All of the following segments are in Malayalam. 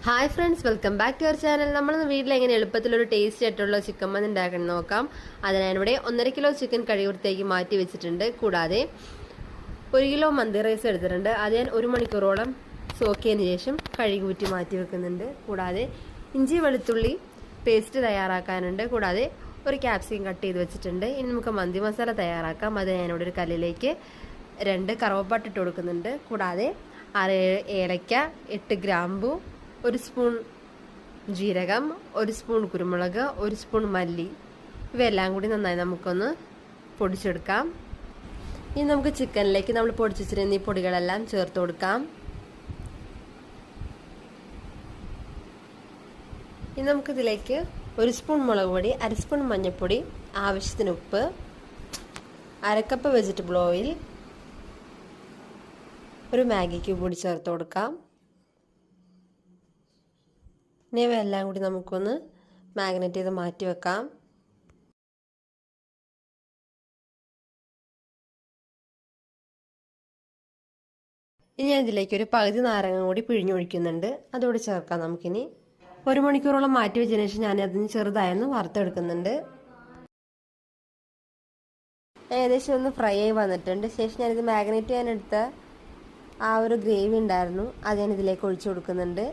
Hi friends, welcome back to our channel. നമ്മൾ വീട്ടിൽ എങ്ങനെ എളുപ്പത്തിലൊരു ടേസ്റ്റ് ആയിട്ടുള്ള ചിക്കൻ മന്തി ഉണ്ടാക്കണം നോക്കാം. അതിനാണിവിടെ 1.5 കിലോ ചിക്കൻ കഴിവൂരത്തേക്ക് മാറ്റി വെച്ചിട്ടുണ്ട്. കൂടാതെ 1 കിലോ മന്തി റൈസ് എടുത്തിട്ടുണ്ട്. അത് ഞാൻ 1 മണിക്കൂറോളം സോക്ക് ചെയ്തതിന് ശേഷം കഴുകി ഊറ്റി മാറ്റി വെക്കുന്നുണ്ട്. കൂടാതെ ഇഞ്ചി വെളുത്തുള്ളി പേസ്റ്റ് തയ്യാറാക്കാനുണ്ട്. കൂടാതെ ഒരു ക്യാപ്സിക്കം കട്ട് ചെയ്ത് വെച്ചിട്ടുണ്ട്. ഇനി നമുക്ക് മന്തി മസാല തയ്യാറാക്കാം. അത് ഞാനിവിടെ ഒരു കല്ലിലേക്ക് 2 കറുവപ്പട്ട ഇട്ട് കൊടുക്കുന്നുണ്ട്. കൂടാതെ 6 ഏലക്ക, 8 ഗ്രാമ്പു, 1 സ്പൂൺ ജീരകം, 1 സ്പൂൺ കുരുമുളക്, 1 സ്പൂൺ മല്ലി, ഇവയെല്ലാം കൂടി നന്നായി നമുക്കൊന്ന് പൊടിച്ചെടുക്കാം. ഇനി നമുക്ക് ചിക്കനിലേക്ക് നമ്മൾ പൊടിച്ച് വെച്ചിരുന്ന ഈ പൊടികളെല്ലാം ചേർത്ത് കൊടുക്കാം. ഇനി നമുക്കിതിലേക്ക് 1 സ്പൂൺ മുളക് പൊടി, 1/2 സ്പൂൺ മഞ്ഞൾപ്പൊടി, ആവശ്യത്തിന് ഉപ്പ്, 1/2 കപ്പ് വെജിറ്റബിൾ ഓയിൽ, ഒരു മാഗി ക്യൂബ് കൂടി ചേർത്ത് കൊടുക്കാം. ഇനി ഇവയെല്ലാം കൂടി നമുക്കൊന്ന് മാഗ്നേറ്റ് ചെയ്ത് മാറ്റി വെക്കാം. ഇനി ഞാൻ ഇതിലേക്ക് ഒരു പകുതി നാരങ്ങ കൂടി പിഴിഞ്ഞൊഴിക്കുന്നുണ്ട്. അതോടെ ചേർക്കാം നമുക്കിനി. 1 മണിക്കൂറോളം മാറ്റി വെച്ചതിന് ശേഷം ഞാൻ അതിന് ചെറുതായൊന്ന് വറുത്തെടുക്കുന്നുണ്ട്. ഏകദേശം ഒന്ന് ഫ്രൈ ആയി വന്നിട്ടുണ്ട്. ശേഷം ഞാനിത് മാഗ്നേറ്റ് ചെയ്യാനെടുത്ത ആ ഒരു ഗ്രേവി ഉണ്ടായിരുന്നു, അത് ഞാൻ ഇതിലേക്ക് ഒഴിച്ചു കൊടുക്കുന്നുണ്ട്.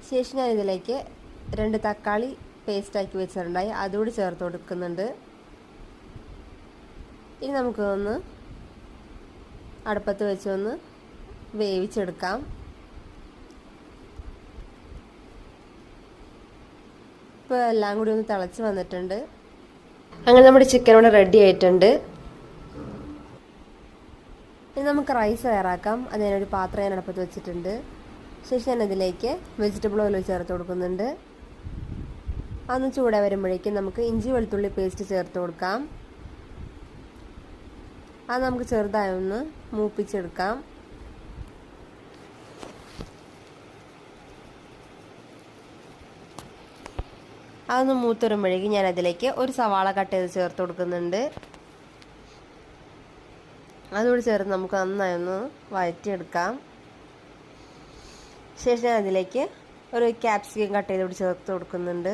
ശേഷം ഞാൻ ഇതിലേക്ക് 2 തക്കാളി പേസ്റ്റാക്കി വെച്ചിട്ടുണ്ടായി, അതുകൂടി ചേർത്ത് കൊടുക്കുന്നുണ്ട്. ഇനി നമുക്കൊന്ന് അടുപ്പത്ത് വെച്ചൊന്ന് വേവിച്ചെടുക്കാം. ഇപ്പോൾ എല്ലാം കൂടി ഒന്ന് തിളച്ച് വന്നിട്ടുണ്ട്. അങ്ങനെ നമ്മുടെ ചിക്കൻ ഇവിടെ റെഡി ആയിട്ടുണ്ട്. ഇനി നമുക്ക് റൈസ് തയ്യാറാക്കാം. അത് ഞാനൊരു പാത്രം ഞാൻ അടുപ്പത്ത് വെച്ചിട്ടുണ്ട്. ശേഷം ഞാൻ അതിലേക്ക് വെജിറ്റബിൾ ഓയിൽ ചേർത്ത് കൊടുക്കുന്നുണ്ട്. അതൊന്ന് ചൂടായി വരുമ്പോഴേക്കും നമുക്ക് ഇഞ്ചി വെളുത്തുള്ളി പേസ്റ്റ് ചേർത്ത് കൊടുക്കാം. അത് നമുക്ക് ചെറുതായി ഒന്ന് മൂപ്പിച്ചെടുക്കാം. അതൊന്ന് മൂത്ത് വരുമ്പോഴേക്കും ഞാൻ അതിലേക്ക് ഒരു സവാള കട്ട് ചെയ്ത് ചേർത്ത് കൊടുക്കുന്നുണ്ട്. അതുകൂടി ചേർത്ത് നമുക്ക് നന്നായി ഒന്ന് വഴറ്റിയെടുക്കാം. ശേഷം ഞാൻ അതിലേക്ക് ഒരു ക്യാപ്സിക്കം കട്ട് ചെയ്തോട് ചേർത്ത് കൊടുക്കുന്നുണ്ട്.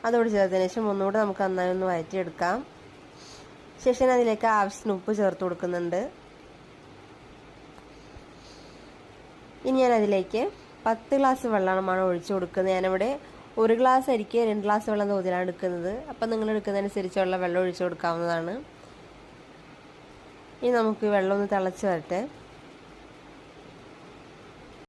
അതോട് ചേർത്തതിന് ശേഷം ഒന്നുകൂടെ നമുക്ക് നന്നായി ഒന്ന് വഴറ്റിയെടുക്കാം. ശേഷം ഞാൻ അതിലേക്ക് ആവശ്യത്തിന് ഉപ്പ് ചേർത്ത് കൊടുക്കുന്നുണ്ട്. ഇനി ഞാൻ അതിലേക്ക് 10 ഗ്ലാസ് വെള്ളമാണ് ഒഴിച്ചു കൊടുക്കുന്നത്. ഞാനിവിടെ 1 ഗ്ലാസ് അരിക്ക് 2 ഗ്ലാസ് വെള്ളം തോതിലാണ് എടുക്കുന്നത്. അപ്പം നിങ്ങൾ എടുക്കുന്നതനുസരിച്ചുള്ള വെള്ളം ഒഴിച്ചു കൊടുക്കാവുന്നതാണ്. ഇനി നമുക്ക് വെള്ളം ഒന്ന് തിളച്ച് വരട്ടെ.